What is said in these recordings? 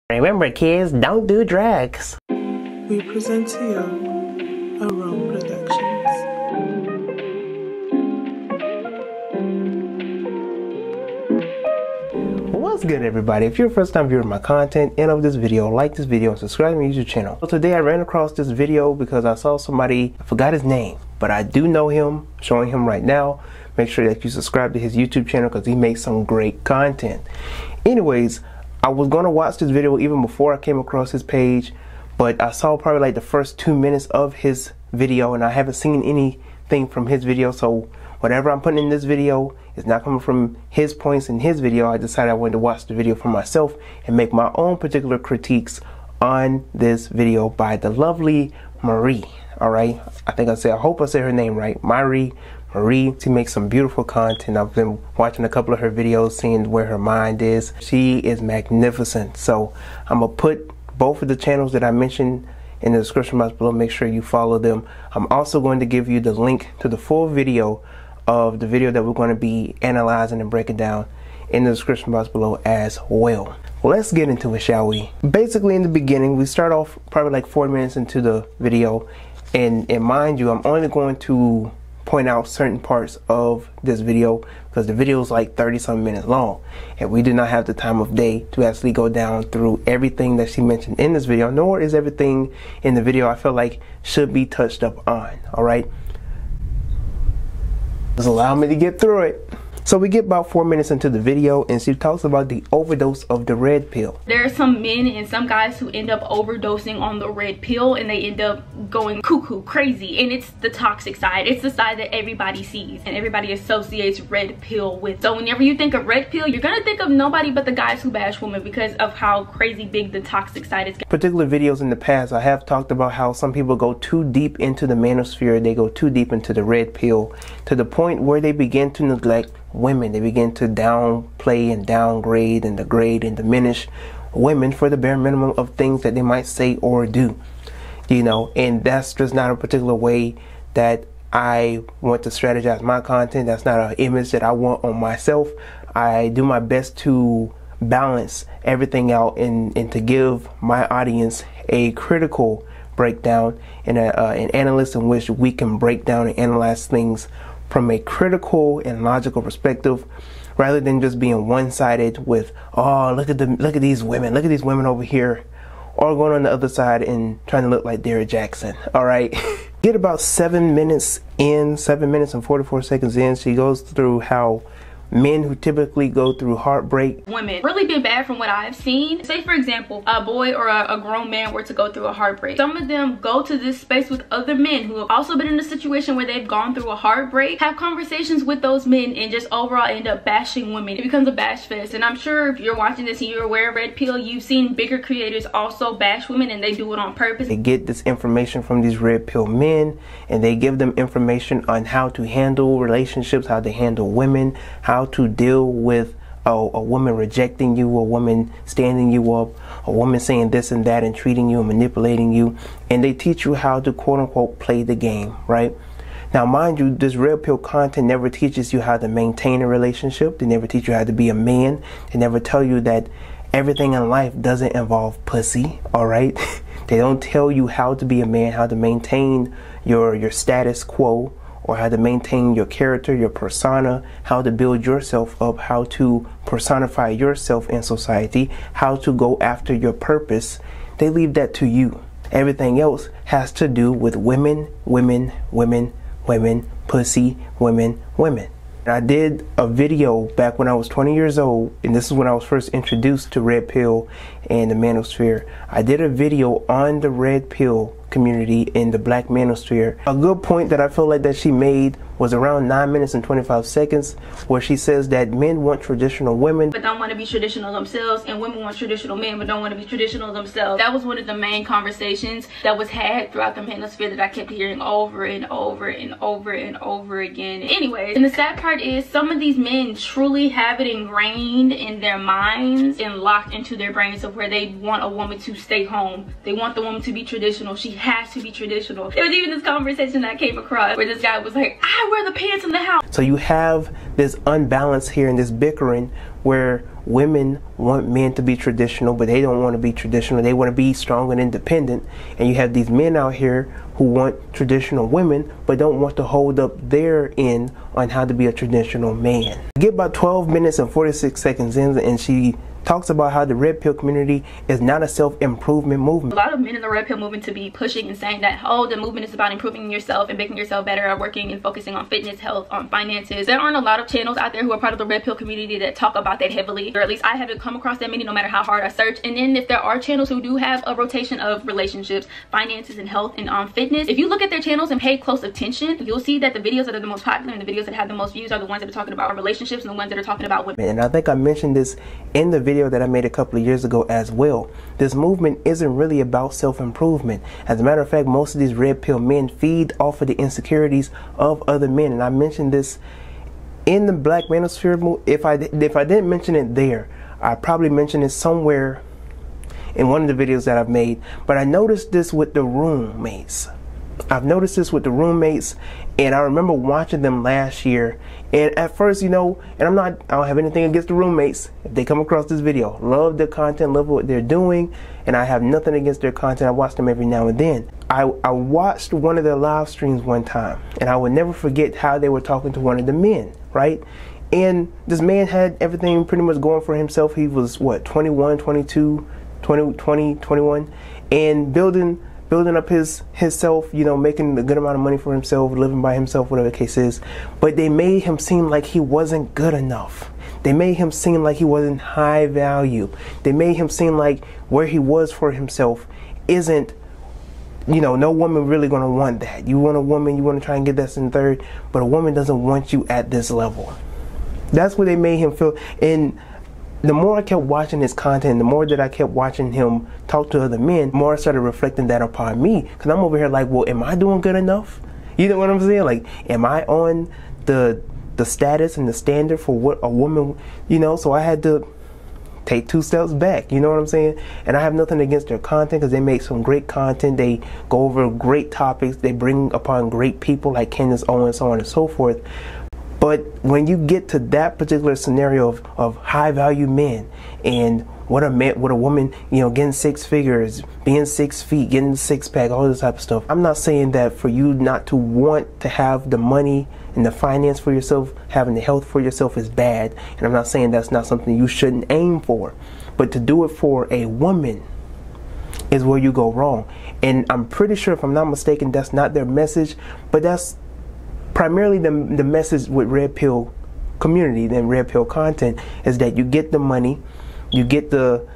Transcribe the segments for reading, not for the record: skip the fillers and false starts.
Remember, kids, don't do drugs. We present to you our own productions. What's good, everybody? If you're a first time viewer of my content and of this video, like this video and subscribe to my YouTube channel. So today I ran across this video because I saw somebody, I forgot his name, but I do know him, showing him right now. Make sure that you subscribe to his YouTube channel because he makes some great content. Anyways, I was going to watch this video even before I came across his page, but I saw probably like the first 2 minutes of his video and I haven't seen anything from his video. So whatever I'm putting in this video is not coming from his points in his video. I decided I wanted to watch the video for myself and make my own particular critiques on this video by the lovely Miree. Alright, I hope I said her name right. Miree. She makes some beautiful content. I've been watching a couple of her videos, seeing where her mind is. She is magnificent. So I'm gonna put both of the channels that I mentioned in the description box below. Make sure you follow them. I'm also going to give you the link to the full video of the video that we're going to be analyzing and breaking down in the description box below as well. Let's get into it, shall we? Basically, in the beginning, we start off probably like 4 minutes into the video, and mind you, I'm only going to point out certain parts of this video because the video is like 30-some minutes long and we do not have the time of day to actually go down through everything that she mentioned in this video, nor is everything in the video I feel like should be touched up on. Alright, just allow me to get through it. So we get about 4 minutes into the video and she talks about the overdose of the red pill. There are some men and some guys who end up overdosing on the red pill and they end up going cuckoo, crazy. And it's the toxic side. It's the side that everybody sees and everybody associates red pill with. So whenever you think of red pill, you're gonna think of nobody but the guys who bash women because of how crazy big the toxic side is. Particular videos in the past, I have talked about how some people go too deep into the manosphere. They go too deep into the red pill to the point where they begin to neglect women. They begin to downplay and downgrade and degrade and diminish women for the bare minimum of things that they might say or do, you know. And that's just not a particular way that I want to strategize my content. That's not an image that I want on myself. I do my best to balance everything out and to give my audience a critical breakdown and an analysis in which we can break down and analyze things from a critical and logical perspective, rather than just being one-sided with, oh, look at these women over here, or going on the other side and trying to look like Derrick Jackson. All right. Get about 7 minutes in, 7 minutes and 44 seconds in, she goes through how men who typically go through heartbreak, women really been bad from what I've seen. Say for example, a boy or a grown man were to go through a heartbreak. Some of them go to this space with other men who have also been in a situation where they've gone through a heartbreak, have conversations with those men, and just overall end up bashing women. It becomes a bash fest. And I'm sure if you're watching this and you're aware of red pill, you've seen bigger creators also bash women, and they do it on purpose. They get this information from these red pill men and they give them information on how to handle relationships, how to handle women, how to deal with a woman rejecting you, a woman standing you up, a woman saying this and that and treating you and manipulating you. And they teach you how to quote unquote play the game, right? Now mind you, this red pill content never teaches you how to maintain a relationship. They never teach you how to be a man. They never tell you that everything in life doesn't involve pussy, all right? They don't tell you how to be a man, how to maintain your status quo, or how to maintain your character, your persona, how to build yourself up, how to personify yourself in society, how to go after your purpose. They leave that to you. Everything else has to do with women, women, women, women, pussy, women, women. I did a video back when I was 20 years old, and this is when I was first introduced to red pill and the manosphere. I did a video on the red pill community in the black manosphere. A good point that I feel like that she made was around 9 minutes and 25 seconds, where she says that men want traditional women but don't want to be traditional themselves, and women want traditional men but don't want to be traditional themselves. That was one of the main conversations that was had throughout the manosphere that I kept hearing over and over and over and over again. Anyways, and the sad part is some of these men truly have it ingrained in their minds and locked into their brains of where they want a woman to stay home. They want the woman to be traditional. She has to be traditional. There was even this conversation that came across where this guy was like, I wear the pants in the house. So you have this unbalance here and this bickering where women want men to be traditional, but they don't want to be traditional. They want to be strong and independent. And you have these men out here who want traditional women, but don't want to hold up their end on how to be a traditional man. Get about 12 minutes and 46 seconds in, and she talks about how the red pill community is not a self-improvement movement. A lot of men in the red pill movement to be pushing and saying that, oh, the movement is about improving yourself and making yourself better at working and focusing on fitness, health, on finances. There aren't a lot of channels out there who are part of the red pill community that talk about that heavily, or at least I haven't come across that many, no matter how hard I search. And then if there are channels who do have a rotation of relationships, finances, and health, and fitness, if you look at their channels and pay close attention, you'll see that the videos that are the most popular and the videos that have the most views are the ones that are talking about relationships and the ones that are talking about women. And I think I mentioned this in the video that I made a couple of years ago as well. This movement isn't really about self-improvement. As a matter of fact, most of these red pill men feed off of the insecurities of other men. And I mentioned this in the Black Manosphere movement. If I didn't mention it there, I probably mentioned it somewhere in one of the videos that I've made. But I noticed this with the roommates. I've noticed this with the roommates, and I remember watching them last year. And at first, you know, and I don't have anything against the roommates. If they come across this video, love their content, love what they're doing, and I have nothing against their content. I watch them every now and then. I watched one of their live streams one time, and I would never forget how they were talking to one of the men, right? And this man had everything pretty much going for himself. He was, what, 21, 22, 20, 21, and building up his self, you know, making a good amount of money for himself, living by himself, whatever the case is. But they made him seem like he wasn't good enough. They made him seem like he wasn't high value. They made him seem like where he was for himself isn't, you know, no woman really gonna want that. You want a woman, you want to try and get this in third, but a woman doesn't want you at this level. That's what they made him feel. And the more I kept watching his content, the more that I kept watching him talk to other men, the more I started reflecting that upon me. Because I'm over here like, well, am I doing good enough? You know what I'm saying? Like, am I on the status and the standard for what a woman, you know? So I had to take 2 steps back, you know what I'm saying? And I have nothing against their content, because they make some great content. They go over great topics. They bring upon great people like Candace Owens, so on and so forth. But when you get to that particular scenario of high value men, and what a woman, you know, getting 6 figures, being 6 feet, getting the 6-pack, all this type of stuff. I'm not saying that for you not to want to have the money and the finance for yourself, having the health for yourself is bad. And I'm not saying that's not something you shouldn't aim for. But to do it for a woman is where you go wrong. And I'm pretty sure, if I'm not mistaken, that's not their message, but that's primarily the message with red pill community and red pill content, is that you get the money, you get the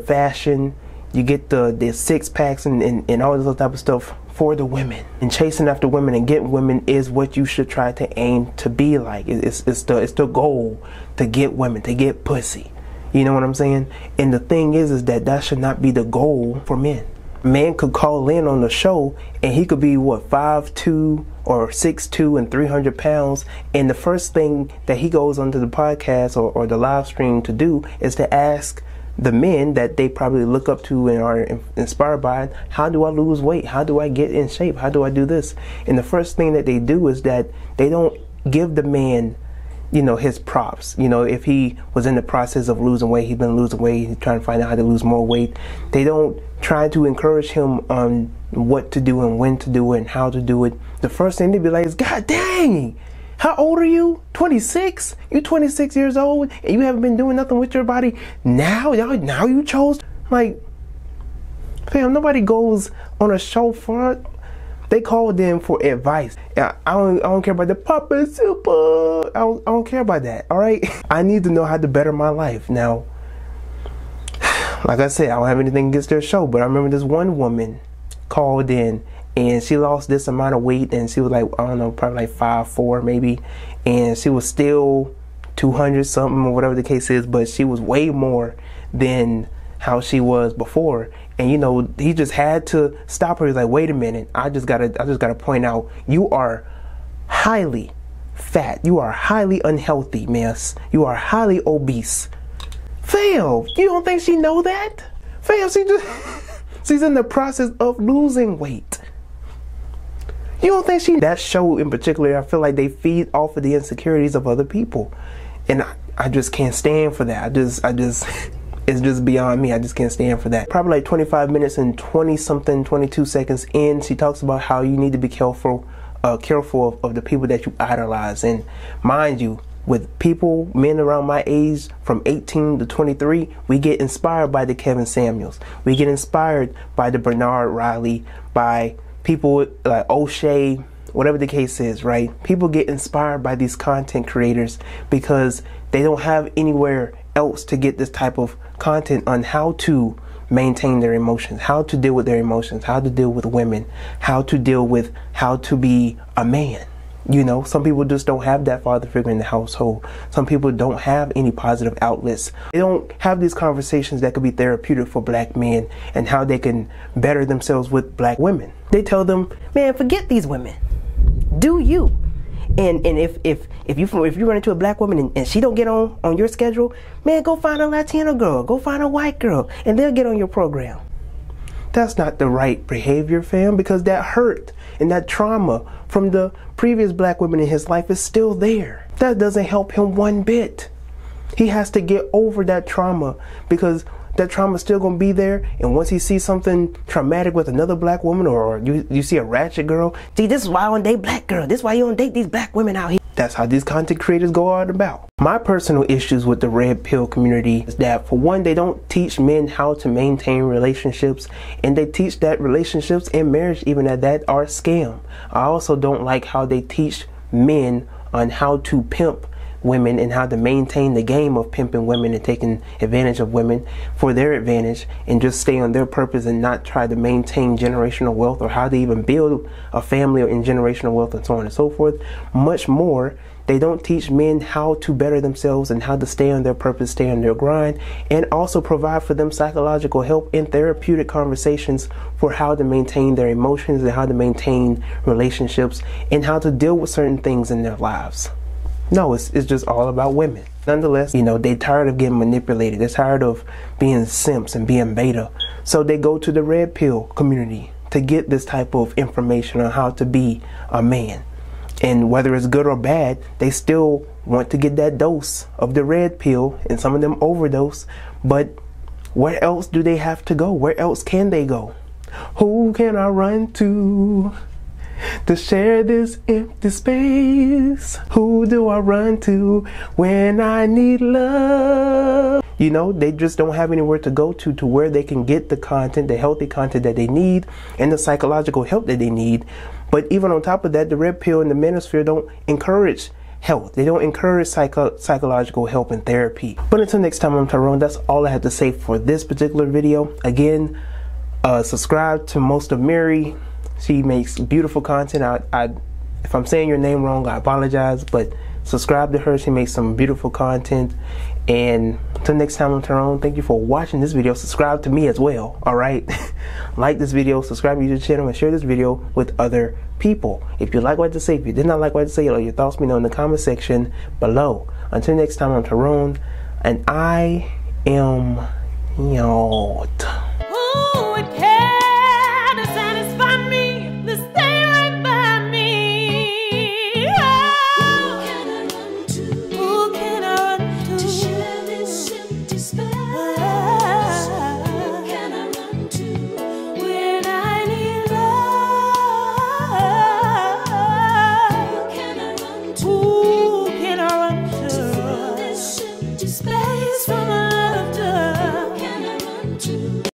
fashion, you get the 6-packs and all this other type of stuff for the women. And chasing after women and getting women is what you should try to aim to be like. It's the goal, to get women, to get pussy. You know what I'm saying? And the thing is that should not be the goal for men. Man could call in on the show and he could be, what, 5'2" or 6'2" and 300 pounds, and the first thing that he goes onto the podcast or the live stream to do is to ask the men that they probably look up to and are inspired by, how do I lose weight? How do I get in shape? How do I do this? And the first thing that they do is that they don't give the man, you know, his props. You know, if he was in the process of losing weight, he's been losing weight, he's trying to find out how to lose more weight, they don't try to encourage him on what to do and when to do it and how to do it. The first thing they'd be like is, God dang, how old are you? 26? You're 26 years old and you haven't been doing nothing with your body. Now you chose? Like, fam, nobody goes on a show for, they call them for advice. I don't care about the Papa Super. I don't care about that, all right? I need to know how to better my life. Now, like I said, I don't have anything against their show, but I remember this one woman called in and she lost this amount of weight, and she was like, I don't know, probably like 5'4" maybe, and she was still 200 something or whatever the case is, but she was way more than how she was before. And you know, he just had to stop her. He's like, wait a minute, I just gotta point out, you are highly fat, you are highly unhealthy, miss, you are highly obese. Fam, you don't think she know that? Fam, she just She's in the process of losing weight. You don't think that show in particular, I feel like they feed off of the insecurities of other people. And I just can't stand for that. It's just beyond me. I just can't stand for that. Probably like 25 minutes and 22 seconds in, she talks about how you need to be careful of the people that you idolize. And mind you, with people, men around my age from 18 to 23, we get inspired by the Kevin Samuels. We get inspired by the Bernard Riley, by people like O'Shea, whatever the case is, right? People get inspired by these content creators because they don't have anywhere else to get this type of content on how to maintain their emotions, how to deal with their emotions, how to deal with women, how to be a man. You know, some people just don't have that father figure in the household. Some people don't have any positive outlets. They don't have these conversations that could be therapeutic for black men and how they can better themselves with black women. They tell them, man, forget these women. Do you? And if you run into a black woman and she don't get on your schedule, man, go find a Latino girl, go find a white girl, and they'll get on your program. That's not the right behavior, fam, because that hurt and that trauma from the previous black women in his life is still there. That doesn't help him one bit. He has to get over that trauma because that trauma is still going to be there. And once he sees something traumatic with another black woman, or you see a ratchet girl, see, this is why I don't date black girl. This is why you don't date these black women out here. That's how these content creators go out about. My personal issues with the red pill community is that, for one, they don't teach men how to maintain relationships, and they teach that relationships and marriage, even at that, are a scam. I also don't like how they teach men on how to pimp women and how to maintain the game of pimping women and taking advantage of women for their advantage, and just stay on their purpose and not try to maintain generational wealth, or how to even build a family in generational wealth, and so on and so forth. Much more, they don't teach men how to better themselves and how to stay on their purpose, stay on their grind, and also provide for them psychological help and therapeutic conversations for how to maintain their emotions and how to maintain relationships and how to deal with certain things in their lives. No, it's just all about women. Nonetheless, you know, they're tired of getting manipulated. They're tired of being simps and being beta. So they go to the red pill community to get this type of information on how to be a man. And whether it's good or bad, they still want to get that dose of the red pill, and some of them overdose. But where else do they have to go? Where else can they go? Who can I run to share this empty space? Who do I run to when I need love? You know, they just don't have anywhere to go to where they can get the content, the healthy content that they need, and the psychological help that they need. But even on top of that, the red pill and the manosphere don't encourage health. They don't encourage psychological help and therapy. But until next time, I'm Tyrone. That's all I have to say for this particular video. Again, subscribe to most of Miree. She makes beautiful content. If I'm saying your name wrong, I apologize, but subscribe to her. She makes some beautiful content. And until next time, I'm Tyrone. Thank you for watching this video. Subscribe to me as well, all right? Like this video, subscribe to the channel, and share this video with other people. If you like what I had to say, if you did not like what I had to say, your thoughts, let me know in the comment section below. Until next time, I'm Tyrone, and I am,